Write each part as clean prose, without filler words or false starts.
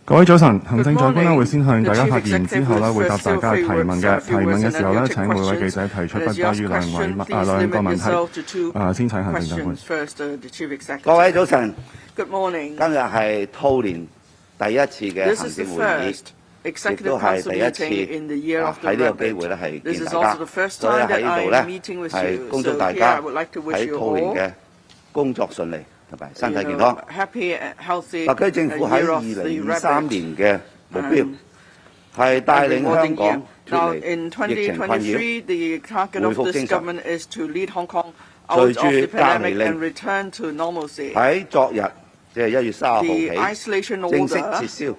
各位早晨，行政長官會先向大家發言，之後會答大家提問嘅。提問嘅時候請每位記者提出不多於兩個問題。先請行政長官。各位早晨，今日係兔年第一次嘅行政會議，亦都係第一次喺呢個機會係見大家，所以喺呢度係恭祝大家喺兔年嘅工作順利同埋身體健康。特區政府喺2023年嘅目標係帶領香港脫離疫情困擾，恢復正常。隨住隔離令喺昨日即係1月30號起正式撤銷，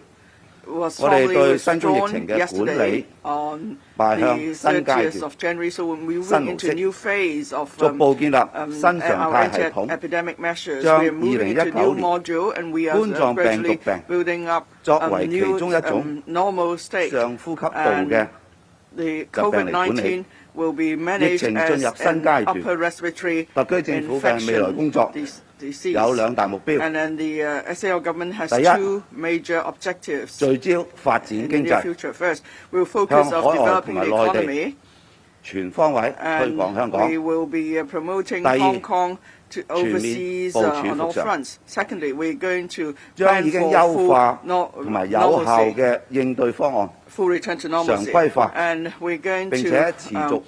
我哋對新冠疫情嘅管理邁向新階段、新模式，逐步建立新常態系統，將2019冠狀病毒病作為其中一種上呼吸道嘅疾病嚟管理。疫情進入新階段，特區政府嘅未來工作有兩大目標。第一，聚焦發展經濟，向海外同埋內地全方位推廣香港。第二，全面部署復常，將已經優化同埋有效嘅應對方案常規化，並且持續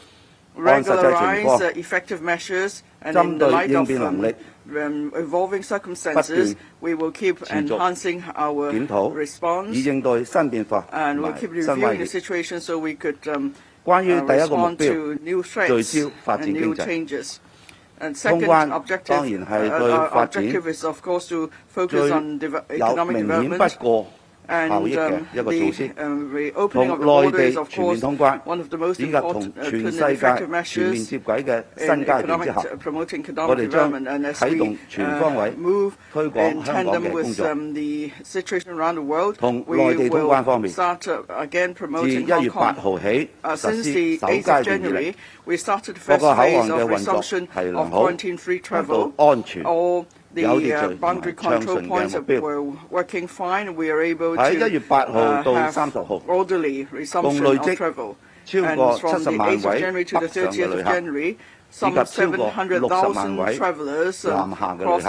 按實際情況，針對應變能力不斷持續檢討，以應對新變化同埋新威脅。關於第一個目標，聚焦發展經濟。通關當然係對發展最有明顯不過效益嘅一個措施，同內地全面通關，以及同全世界全面接軌嘅新階段之下，我哋將啟動全方位推廣香港嘅工作。同內地通關方面，自1月8號起實施首階段以嚟，各個口岸嘅運作係良好、得到安全、有秩序同埋暢順嘅目標。喺1月8號到30號，共累積超過70萬位北上嘅旅客，以及超過60萬位南下嘅旅客。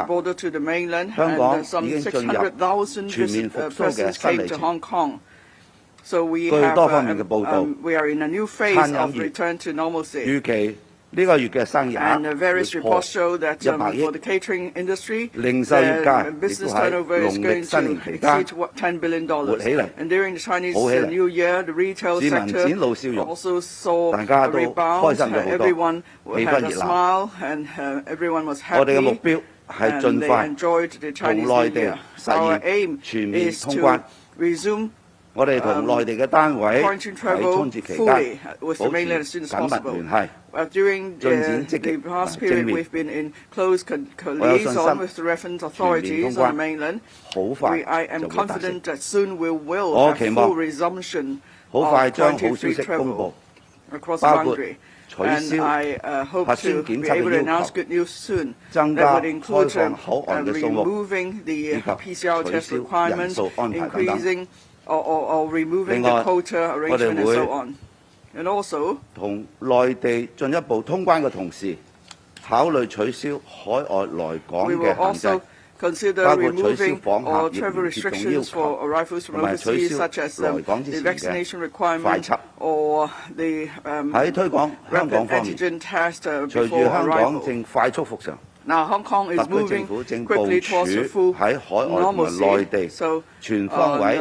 香港已經進入全面復甦嘅新里程。據多方面嘅報道，餐飲業預期呢個月嘅生意額會破100億，零售業界亦都喺農曆新年期間活起嚟，好起嚟，市民展露笑容，大家都開心咗好多，氣氛熱鬧。我哋嘅目標係盡快同內地實現全面通關。我哋同內地嘅單位喺春節期間保持緊密聯繫，進展積極正面。我有信心全面通關好快就會達成。我期望好快將好消息公佈，包括取消核酸檢測嘅要求，增加開放口岸嘅數目，以及取消人數安排等等。另外，我哋會同內地進一步通關嘅同時，考慮取消海外來港嘅限制，包括取消訪客疫苗接種要求，同埋取消來港之前嘅快測。喺推廣香港方面，隨住香港正快速復常，特區政府正部署喺海外同埋內地全方位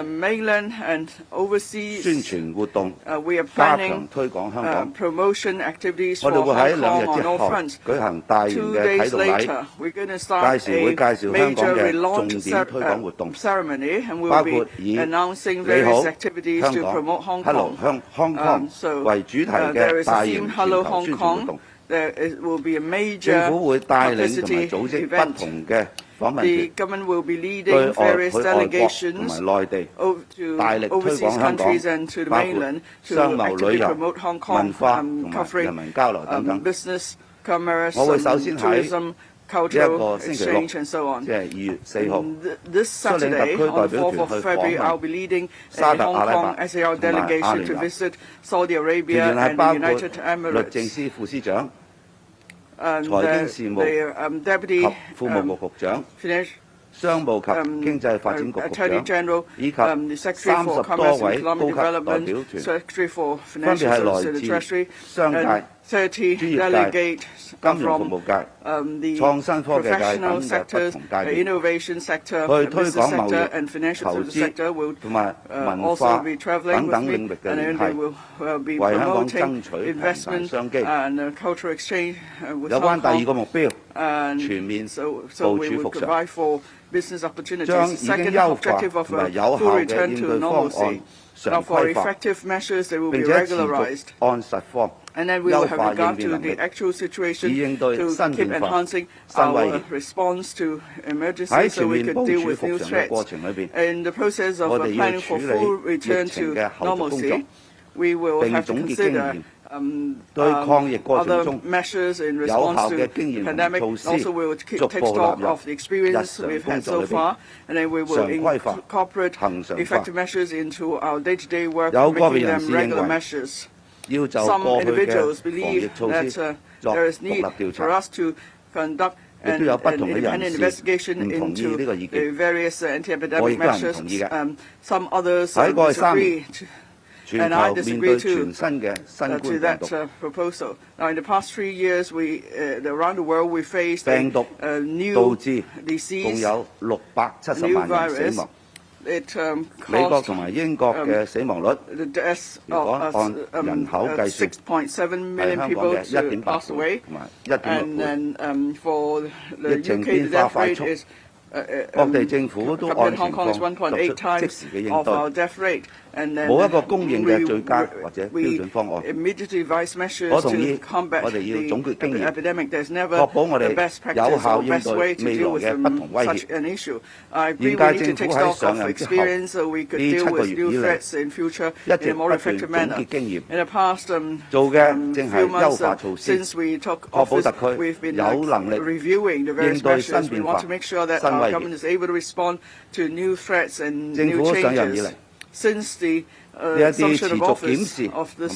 宣傳活動，加強推廣香港。我哋會喺2日之後舉行大型嘅啟動禮，會介紹香港嘅重點推廣活動，包括以你好香港 Hello Hong Kong 為主題嘅大型全球宣傳活動。政府會帶領同埋組織不同嘅訪問團，對外國同埋內地大力推廣香港，包括商貿、旅遊、文化同埋人民交流等等。我會首先喺 cultural exchange and so on. this Saturday, on the 4th of February, I'll be leading a Hong Kong SAR delegation to visit Saudi Arabia and the United Emirates. The Deputy Finance Attorney General, the Secretary for Commerce and Economic Development, Secretary for Financial Services and the Treasury, and 30 delegates from the professional sectors, the innovation sector, the business sector, and financial services sector will also be traveling with me, and then they will be promoting investment and cultural exchange with Hong Kong. And so we will provide for business opportunities. The second objective of a full return to normalcy. Now, for effective measures, they will be regularized. And then we will have regard to the actual situation to keep enhancing our response to emergencies so we could deal with new threats. In the process of planning for full return to normalcy, we will have to consider other measures in response to the pandemic. Also, we will take stock of the experience we've had so far, and then we will incorporate effective measures into our day-to-day work, making them regular measures. Some individuals believe that there is need for us to conduct an independent investigation into the various anti-epidemic measures. Some others disagree. And I disagree to that proposal. Now, in the past 3 years, around the world, we faced a new disease, new virus. It caused the deaths of 6.7 million people to pass away. And then for the UK, the death rate is Hong Kong is 1.8 times of our death rate. And then we immediately devise measures to combat the epidemic. There's never the best practice or best way to deal with such an issue. I agree we need to take stock of experience so we could deal with new threats in future in a more effective manner. In the past few months since we took office, we've been reviewing the various measures. We want to make sure that our government is able to respond to new threats and new changes. Since the assumption of office of this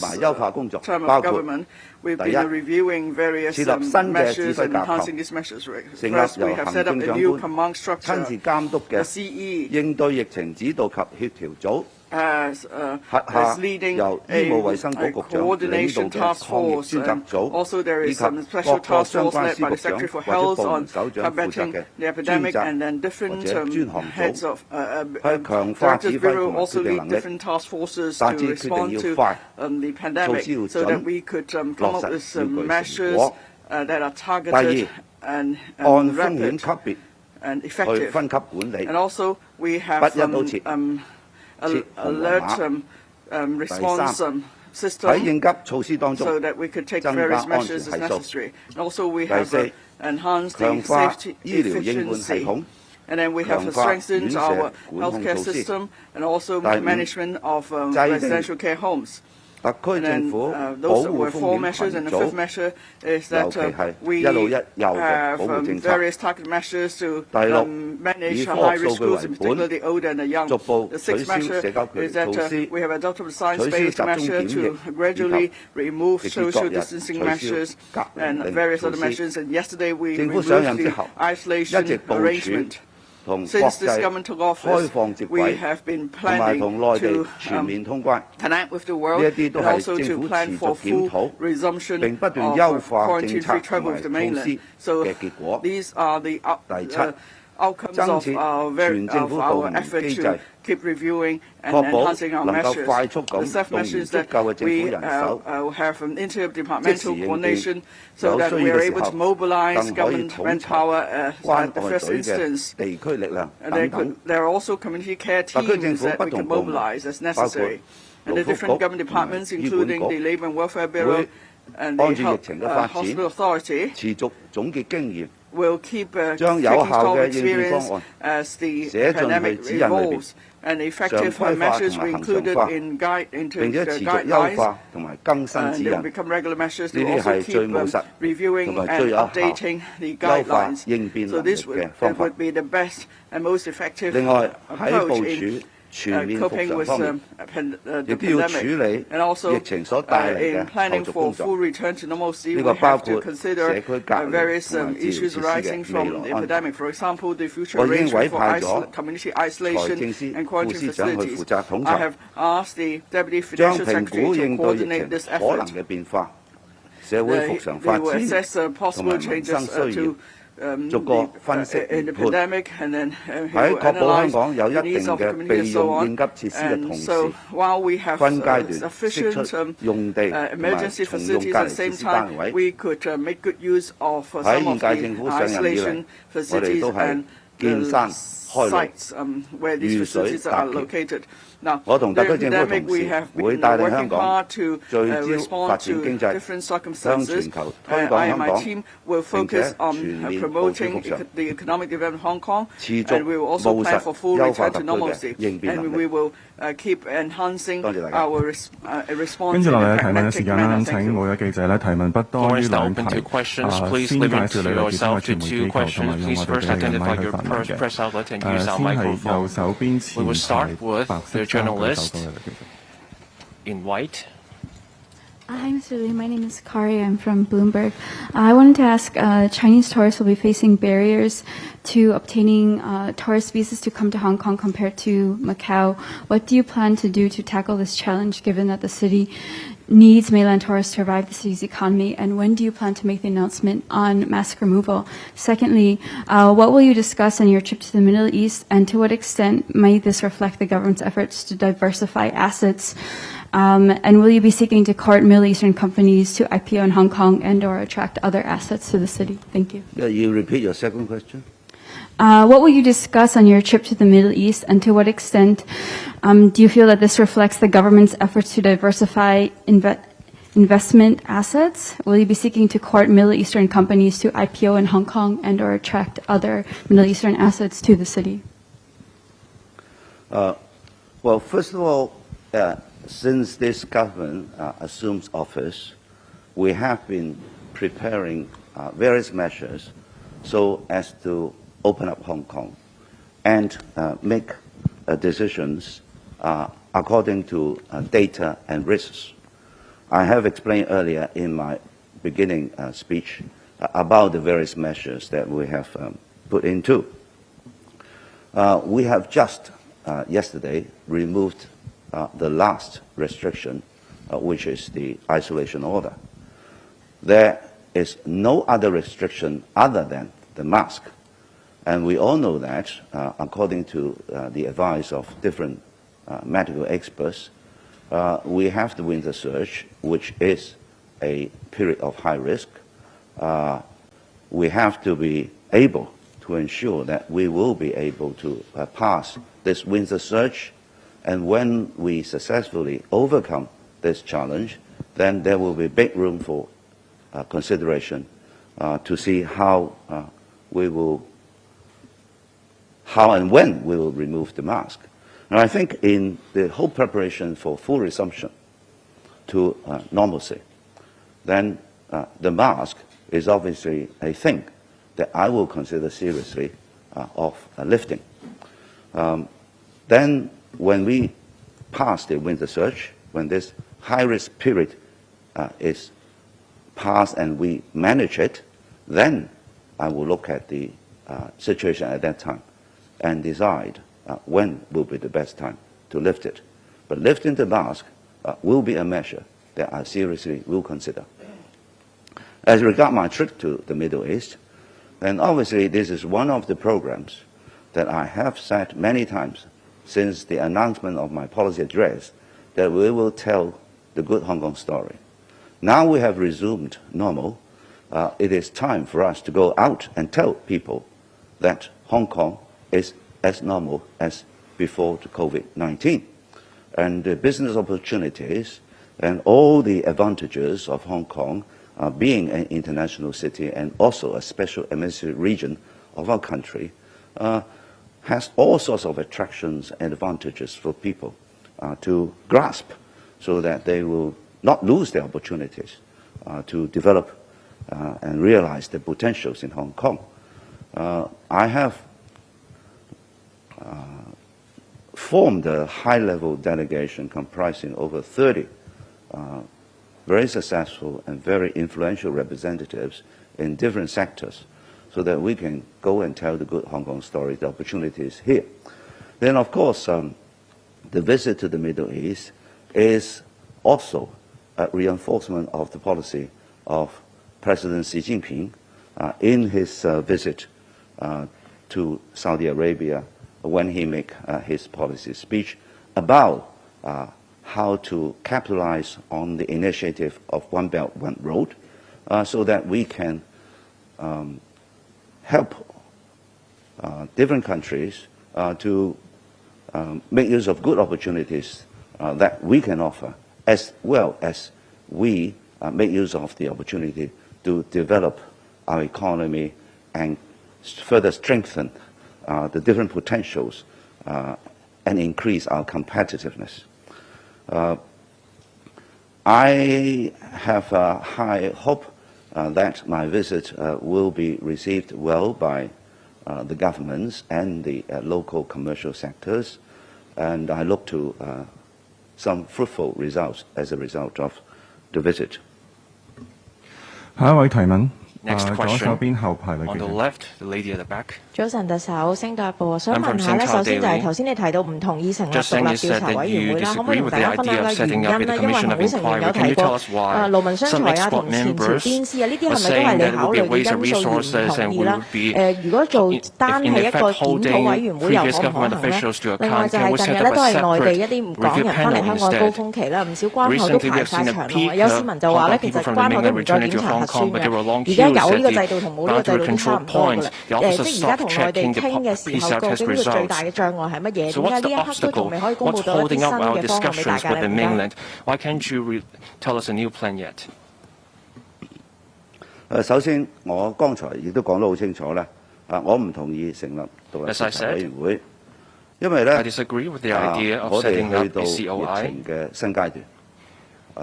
term of government, we've been reviewing various measures and enhancing these measures. First, we have set up a new command structure, the CE. As leading a coordination task force. Also, there is some special task force led by the Secretary for Health on combating the epidemic, and then different heads of Directors Bureau also lead different task forces to respond to the pandemic, so that we could come up with measures that are targeted and rapid and effective. And also, we have alert response system so that we could take various measures as necessary. And also we have enhanced the safety efficiency. And then we have strengthened our healthcare system and also management of residential care homes. And then those were 4 measures, and the 5th measure is that we have various target measures to manage high-risk groups, in particular the old and the young. The 6th measure is that we have adopted a science-based measure to gradually remove social distancing measures and various other measures. And yesterday we removed the isolation arrangement. Since this government took office, we have been planning to connect with the world and also to plan for full resumption of quarantine-free travel with the mainland. So these are the outcomes of our effort to keep reviewing and enhancing our measures. The 7th measure is that we have an interdepartmental coordination so that we are able to mobilize government manpower at the first instance. And there are also community care teams that we can mobilize as necessary. And the different government departments, including the Labour and Welfare Bureau and the Hospital Authority, will keep 將 taking 有效 stock 嘅應變 experience 方案 as the 寫進去 pandemic 指引裏邊， evolves, and effective 常規化 measures 同 were 埋恆常 included 化， into 並且 the 持續優 guidelines. 化同埋更新 And 指 they 引。 will become regular measures 呢 to 啲 also 係最 keep 務實 reviewing 同埋 and 最有效 updating the 優化 guidelines. 應變 So 能力 this 嘅方法。 would be the best and most effective 另外喺 approach 部 in 署全面復 coping 常 with 方面， the 亦都要處 pandemic. 理 And also 疫情所帶嚟 in 嘅 planning 後續 for 工作。 full return to normalcy, 呢 we 個包 have to 括 consider 社區隔離 various 同埋治療 issues 設施 arising 嘅 from 未 the 來安排。 epidemic. For example, the future 我已經 arrangement 委 for 派咗 community 財 isolation 政司 and 副 quarantine 司長去 facilities. 負責統 I 籌， have asked the Deputy 將 Financial 評 Secretary 估 to 應對疫 coordinate 情 this 可能 effort. 嘅變化、社會復常 They 發 will 展 assess 同 possible 埋民 changes 生需要， to 逐個分析 in the 研判。 pandemic, and then he 喺 will 確保香 analyze 港有 the 一 needs 定 of the 嘅 community 備 and so 用 on. 應急設施嘅 And 同時， so while we have 分階段釋 sufficient 出用地同埋 emergency 重用 facilities 隔 at 離 the same 設施單 time, 位。 we could make good use of 喺 some 現 of 屆 the 政府上任以嚟， isolation 我哋 facilities 都係 and 見山開路， sites where these 遇水 facilities are 搭橋。 located. Now, 我同特 during 區 the 政府 pandemic, 同 we 事 have 會 been 帶領 working 香港 hard to 聚焦發 respond 展 to 經濟， different 向 circumstances. 全球推廣 I and 香 my 港， team will 並且 focus on 全面部署 promoting 復常， the economic development of Hong Kong, 持 and we will 續 also 務 plan 實 for full 優化 return 特 to 區嘅 normalcy, 應變 and 能 we 力。 will keep enhancing 多謝大家。 our response 跟住 in 落 a 嚟嘅提問嘅 pragmatic 時間啦， manner. 請 Thank 每 you. 位記者咧提問不多 Floor 於 is now 兩 open 題。 to questions. Please 先介 limit 紹你嚟自邊個 yourself 傳 to 媒 two 機構，同 questions. 埋用 Please 我哋 first 嘅 identify 咪去 your 發問嘅。 press outlet and use 先 our 係右 microphone. 手邊前 We will 排 start with 白色 the 衫嘅 journalist 手高嘅記者。 in white. Hi, Mr. Lee. My name is Kari. I'm from Bloomberg. I wanted to ask, Chinese tourists will be facing barriers to obtaining tourist visas to come to Hong Kong compared to Macau. What do you plan to do to tackle this challenge, given that the city needs mainland tourists to revive the city's economy? And when do you plan to make the announcement on mask removal? Secondly, what will you discuss on your trip to the Middle East, and to what extent might this reflect the government's efforts to diversify assets? And will you be seeking to court Middle Eastern companies to IPO in Hong Kong and or attract other assets to the city? Thank you. You repeat your second question? What will you discuss on your trip to the Middle East, and to what extent do you feel that this reflects the government's efforts to diversify investment assets? Will you be seeking to court Middle Eastern companies to IPO in Hong Kong and or attract other Middle Eastern assets to the city? Well, first of all, since this government assumes office, we have been preparing various measures so as to open up Hong Kong and make decisions according to data and risks. I have explained earlier in my beginning speech about the various measures that we have put into. We have just yesterday removed the last restriction, which is the isolation order. There is no other restriction other than the mask. And we all know that, according to the advice of different medical experts, we have the winter surge, which is a period of high risk. We have to be able to ensure that we will be able to pass this winter surge. And when we successfully overcome this challenge, then there will be big room for consideration to see how and when we will remove the mask. And I think in the whole preparation for full resumption to normalcy, then the mask is obviously a thing that I will consider seriously of lifting. Then when we pass the winter surge, when this high-risk period is passed and we manage it, then I will look at the situation at that time and decide when will be the best time to lift it. But lifting the mask will be a measure that I seriously will consider. As regards my trip to the Middle East, then obviously this is one of the programs that I have said many times since the announcement of my policy address that we will tell the good Hong Kong story. Now we have resumed normal. It is time for us to go out and tell people that Hong Kong is as normal as before the COVID-19. And the business opportunities and all the advantages of Hong Kong being an international city and also a special administrative region of our country, has all sorts of attractions and advantages for people to grasp so that they will not lose their opportunities to develop and realize their potentials in Hong Kong. I have formed a high-level delegation comprising over 30 very successful and very influential representatives in different sectors so that we can go and tell the good Hong Kong story, the opportunities here. Then, of course, the visit to the Middle East is also a reinforcement of the policy of President Xi Jinping in his visit to Saudi Arabia when he made his policy speech about how to capitalize on the initiative of One Belt, One Road so that we can help different countries to make use of good opportunities that we can offer, as well as we make use of the opportunity to develop our economy and further strengthen the different potentials and increase our competitiveness. I have a high hope that my visit will be received well by the governments and the local commercial sectors, and I look to some fruitful results as a result of the visit. 下一位提問。 Next 左手 question 邊後排女 on the 記者。 left, the lady at the back. 早晨，特首，星島日報，想 I'm from 問下咧， Singapore 首先就係 Daily. 頭先你提到唔同意成立 Just 獨 saying 立 you 調 said 查 that 委員 you 會啦，可唔可以 disagree 同 with 大 the 家分享 idea of 下原 setting 因 up 咧？ a 因為 commission 行 of 會成員 inquiry. 有 Can 提 you 過 tell us why 勞民傷 some 財啊 export 同前朝 members 邊絲啊，呢啲係 are 咪都係 saying 你 that it 考 would be 慮 a 嘅 waste of 因素而唔 resources 同 and 意啦 would？ be 如果做單 if in 係一個 effect 檢討委員 holding 會又 previous 可唔可 government 行咧？ officials to 另外 account? 就 Can 係 we 近 set 日 up 咧 a 都係內地 separate 一啲唔港 review 人翻嚟 panel 香港嘅高 instead? 峰期啦，唔少關口都 Recently, we 排 have 晒 seen a 長龍 peak 有市民就話咧， of 其 people 實 from the 關口都 mainland 唔再 returning 檢 to 查核 Hong 酸 Kong, but there were 嘅。 long 而家 queues 有呢個 at 制度同冇 the 呢個制 boundary 度都差 control 唔多㗎 points. 啦。 The 即 officers 係而家 stopped 同內地 checking the 傾嘅時候， PCR 究 test 竟呢個最大 results. 嘅障礙係乜嘢？ So 點解 what's 呢 the 一刻都仲 obstacle? 未可以公佈 What's 到一啲 holding 新 up our 嘅方案俾大 discussions 家 with the 咧？唔該。 mainland? Why can't you tell us a new plan yet? 首先，我剛才亦都講得好清楚啦。我唔同意成立獨立調查委員會，因為咧， I disagree with the idea of 我哋 setting 去 up 到 a 疫 COI. 情嘅新階段。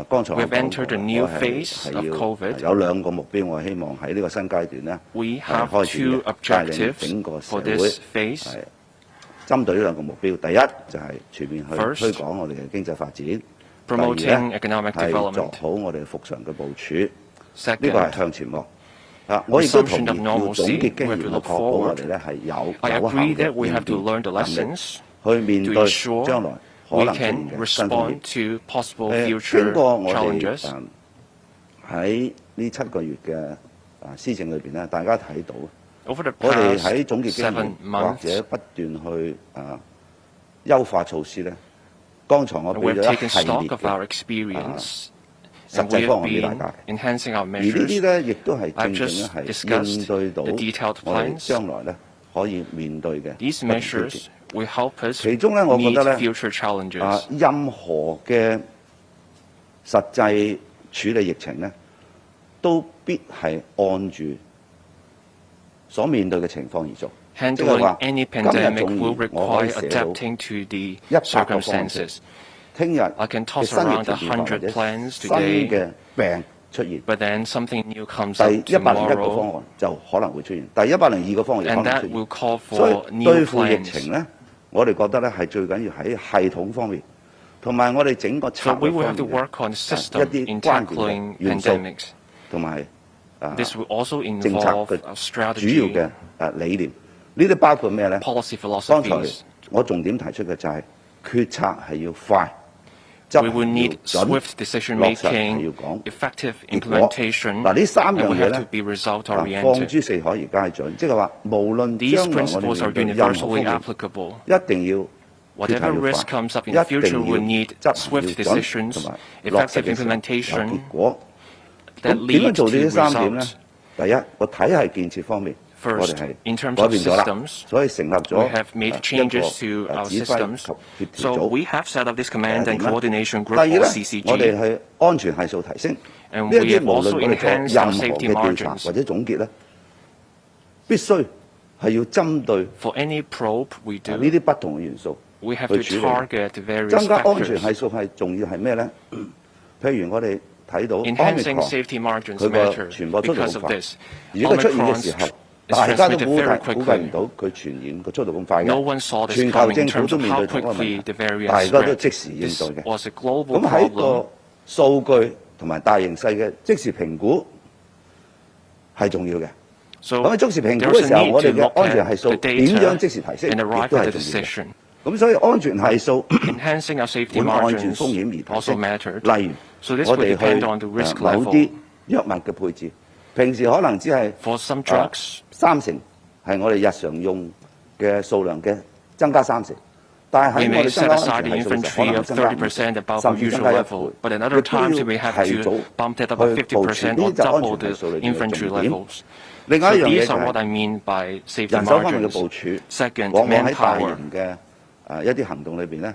剛才我 We've 講 entered 過 a new 我係 phase of 要 COVID. 有兩個目標，我希望喺呢個新階段咧， We 係 have 開始 two 帶領 objectives 整個社 for 會 this phase. 係針對呢兩個目標。第一就係全面去 First, 推廣我哋嘅經濟發展。第 promoting 二 economic 係作 development. 好我哋復常嘅部署。呢 Second, 個係向前望。我亦都同意 resumption of 要 normalcy. 總結經 We have 驗， to 去 look 確保我 forward. 哋咧係有 I 有效 agree 嘅 that we 應 have to 變 learn the 能力， lessons 去面 to 對 ensure 將來可 we 能出現 can 嘅新風險。 respond to possible 經 future 過我哋 challenges. 喺呢7個月嘅施政裏邊咧，大家睇到 Over the 我哋 past 喺總結經 7驗或 months, 者不斷去優化措施咧。剛才我俾 we've 咗一 taken 系列 stock of our 嘅 experience, 實 and we 際方 have 案俾大 been 家嘅。 enhancing our 而呢啲 measures. 咧，亦都係 I've 正正 just 係 discussed 應對到 the detailed 我哋 plans. 將來咧可以面對嘅 These 不同挑戰 measures will help us 其中咧，我覺 meet 得咧 future challenges. 任何嘅實際處理疫情咧，都必係按住所面對嘅情況而做。即係 Handling 話 any 今日 pandemic 縱 will 然我可以 require 寫到 adapting to the 100個方案， circumstances. 聽日 I can 嘅 toss 新疫 around 情變化或 100者 plans 新 today, 嘅病出現， but then something new comes 第 up 101個方 tomorrow, 案就可能會出現，第102個方案亦可 and 能 that 出現。 will call 所 for 以對 new 付疫 plans. 情咧，我哋覺得咧係最緊要喺系統方面，同埋我哋整個 So 策 we 略 will 方 have to 面嘅 work on 一 system 啲 in 關鍵 tackling 嘅元素， pandemics. 同埋 This will also 政策 involve 嘅 a 主要 strategy, 嘅理念。呢啲包括咩咧？ policy 剛才 philosophies. 我重點提出嘅就係決策係要快，執 We will 行 need 要準， swift decision 落實係 making, 要講 effective 結果。 implementation, 嗱，呢三 and 樣 we 嘢 have 咧 to be result 放 oriented. 諸四海而皆準，即係話無論 These 將來我哋 principles are 面對任何 universally 風險， applicable. 一定要決 Whatever 策要 risk 快， comes up in the 一 future 定 will 要 need 執行要 swift 準， decisions, 同埋落實 effective 嘅時候有 implementation 結果。 that 咁點樣 lead 做 to 呢三點咧 results. 第一，個體系建設方面，我 First, 哋 in 係 terms 改 of 變咗啦， systems, 所以成立 we 咗 have made 一個 changes to our 指揮 systems. 及協調 So 組。 we have set up this command and 點咧？ coordination 第 group 二 or 咧，我 CCG. 哋係安全係數提升。And 呢一 we 啲 have 無論 also 我哋做 enhanced 任 our 何 safety 嘅調查 margins. 或者總結咧，必須係要針對 For any probe we 呢 do, 啲不同嘅元素 we have 去 to 處理。 target various 增加安全 factors. 係數係重要係咩咧？譬如我哋睇到 Enhancing Omicron safety margins 佢個 matter 傳播速度 because 咁 of 快， this. 而家佢出現嘅時 Omicron 候， is 大家都 transmitted 估 very 計唔 quickly. 到佢傳染個速度咁快 No 嘅。 one saw this 全球 coming 政 in 府 terms 都 of 面 how 對同一個問 quickly 題， the various 大家都 spread. 即時應 This 對嘅。 was a global 咁喺 problem. 個數據同埋大形勢嘅即時評估係重要嘅。 So 咁喺即時評估 there's 嘅 a 時候， need 我 to 哋嘅 look 安全 at 係數 the 點 data 樣即時提升， and 亦 arrive 都 at 係 the 重要嘅。 decision. 咁所以安全係數 Enhancing our safety 本安全 margins 風險而提 also 升。 mattered. 例如 So this 我 will 哋 depend 去 on the risk 某 level. 啲藥物嘅配置，平時可能只係 For some drugs, 30%係我哋日常用嘅數量嘅增加30%，但係 we 喺我 may 哋增 set 加 aside 安 the 全係數嘅時候，可 inventory 能 of 增加 30% above 甚 our 至增 usual 加1 level, 倍。 but in 亦 other 都要 times we may have 提早 to bump it up 去 by 部署 50% 呢 or 就安 double 全 the 係數裏邊嘅 inventory 重點。 levels. 另外 So 一樣嘢 these 就 are what I 係 mean by safety 人手方面嘅 margins. 部署， Second, 往往喺大 manpower. 型嘅一啲行動裏邊咧，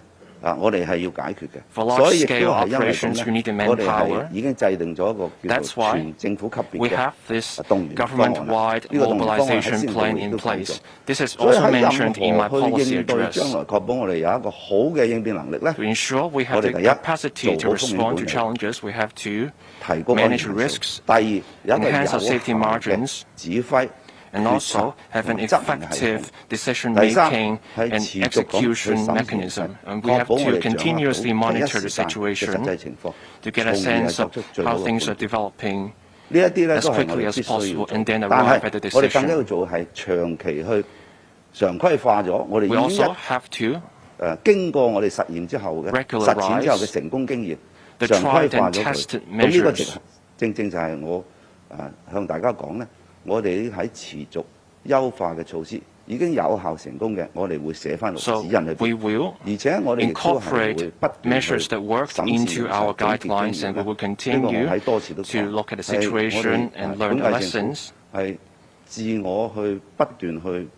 我哋係要解決嘅。 For large 所以亦都 scale 係因為 operations, 咁 you need the 咧，我哋 manpower. 係已經制定咗一個叫 That's 做 why 全政府級別 we 嘅 have this 動員方案啦。 government-wide 呢個動員方案喺 mobilization 先導 plan 亦 in 都講 place. 咗。 This is 所以 also 喺 mentioned in 任 my 何去 policy 應對 address. 將來確保我哋有一個好嘅應變能力咧， To ensure we have 我 the 哋第一 capacity 做 to 好風險 respond 管 to 理， challenges, we have to 提高安 manage 全係 risks, 數。第二有一個有 enhance 效 our safety 嘅 margins, 指揮 and 決 also 策 have 同 an 執行系統。 effective decision 第三 making 係 and 持續咁去 execution 審視 mechanism. And we 確 have 保我 to 哋掌握到 continuously 第一 monitor 時 the 間嘅實 situation 際情況， to get 從 a 而係 sense 作 of 出最 how 好嘅 things are 判斷。 developing 呢一啲咧 as 都係我 quickly 哋 as 必須要 possible 做 and then 但 arrive at the 係我哋更加要 decision. 做係長期去常規化咗，我哋 We 已經 also have to 經過我哋實驗之後嘅 regularize 實踐之後嘅成功經驗， the 常規 tried 化 and 咗佢。 tested 咁呢個 measures. 正就係我向大家講咧，我哋喺持續優化嘅措施已經有效成功嘅，我哋會寫翻落 So 指引裏 we 邊。 will 而且我哋亦都係會 incorporate 不斷去 measures that worked 審視 into 同 our 總結經 guidelines, 驗 and we 呢 will 個我 continue 喺多次都 to 講 look at the 係我 situation 哋 and learn 本 the 屆政府 lessons. 係自我去不斷去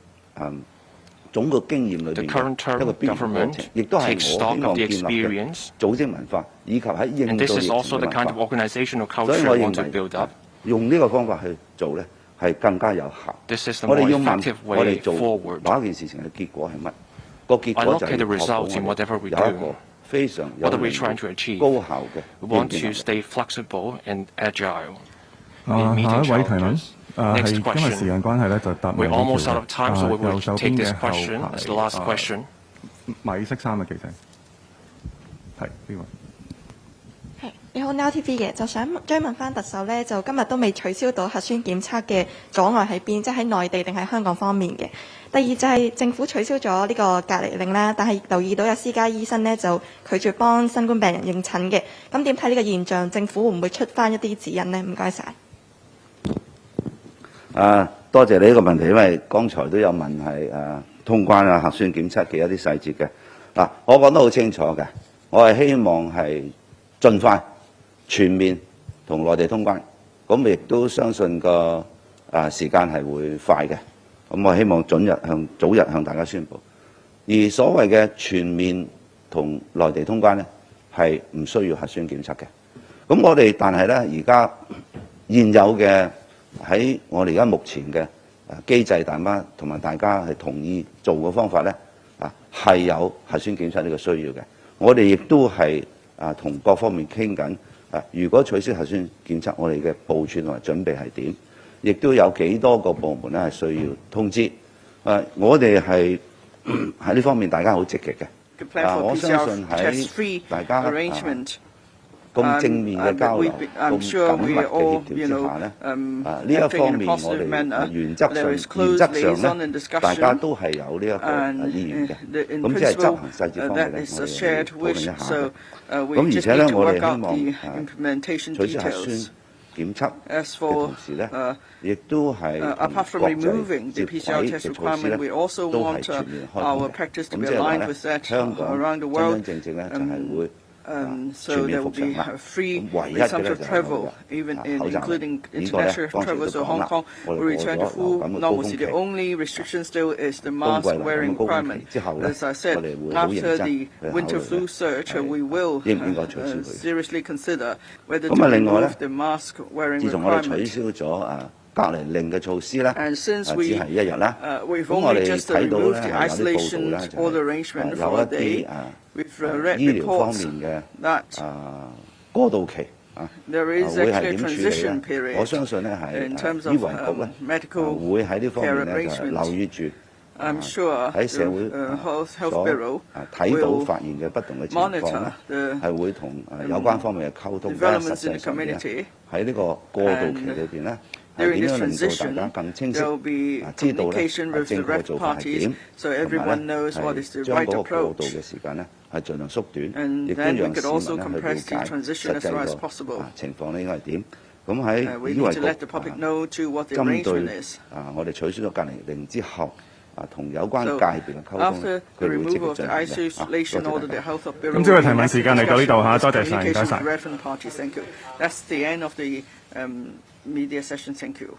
總個經驗裏 The 邊 current 嘅一個 term 必然過 government 程，亦都係 takes 我希 stock 望 of the 建立嘅 experience, 組織文化，以及喺應 and 對 this 疫 is 情 also 嘅 the 文 kind of 化。 organizational 所以 culture 我 we 認 want to 為 build up. 用呢個方法去做咧，係更加有效。 This is the 我 more 哋要問 effective 我哋 way 做 forward. 某一件事情嘅結果係乜？個結 I 果 look 就 at 係 the 要確保 results in 我哋 whatever we 有一 do. 個非常有 What are we 能 trying 力 to achieve? 高效嘅 We 應 want 變 to 能力。 stay flexible and agile 下 in 一 meeting 位提問， challenges. 係 Next 因為時 question. 間關係咧，就答 We're 兩條 almost out of time, so we 右 will 手 take 邊 this 嘅後 question as the last question. 米色衫嘅記者，係呢位。係你好 Now TV 嘅，就想追問翻特首咧，就今日都未取消到核酸檢測嘅阻礙喺邊，即係喺內地定係香港方面嘅。第二就係政府取消咗呢個隔離令啦，但係留意到有私家醫生咧就拒絕幫新冠病人應診嘅。咁點睇呢個現象？政府會唔會出翻一啲指引呢？唔該晒。多謝你呢個問題，因為剛才都有問係通關核酸檢測嘅一啲細節嘅。我講得好清楚嘅，我係希望係盡快全面同內地通關，咁亦都相信個時間係會快嘅。咁我希望早日向大家宣布。而所謂嘅全面同內地通關呢，係唔需要核酸檢測嘅。咁我哋但係呢，而家現有嘅喺我哋而家目前嘅機制，同埋大家係同意做嘅方法呢，係有核酸檢測呢個需要嘅。我哋亦都係同各方面傾緊，如果取消核酸檢測，我哋嘅部署同埋準備係點？亦都有幾多個部門咧係需要通知。我哋係喺呢方面大家好積極嘅。我相信喺大家咁正面嘅交流、咁緊密嘅協調之下咧，呢一方面我哋原則上咧，大家都係有呢一個意願嘅。咁即係執行細節方面咧，我哋討論一下嘅。咁而且咧，我哋希望取消核酸檢測嘅同時咧，亦都係同國際接軌嘅措施咧，都係全面開放嘅。咁即係話咧，香港真真正正咧就係會全面復常啦。唯一嘅咧就係口罩，including international travel to Hong Kong will return to full normalcy. The only restriction still is the mask wearing requirement. As I said, after the winter flu surge, we will seriously consider whether to remove the mask wearing requirement. 隔離令嘅措施咧，只係1日啦。咁我哋睇到咧係有啲報道咧，就係有一啲醫療方面嘅過渡期會係點處理咧？我相信咧係醫衞局咧會喺呢方面咧就留意住。喺社會所睇到發現嘅不同嘅情況咧，係會同有關方面嘅溝通。實際上咧，喺呢個過渡期裏邊咧，係點樣令到大家更清晰知道咧政府嘅做法係點，同埋咧係將嗰個過渡嘅時間咧係盡量縮短，亦都讓市民咧去了解實際個情況咧應該係點。咁喺醫衞局針對我哋取消咗隔離令之後。同有關界別嘅溝通，佢會積極進行嘅。咁即係提問時間嚟到呢度嚇，多謝晒，唔該晒。That's the end of the media session. Thank you.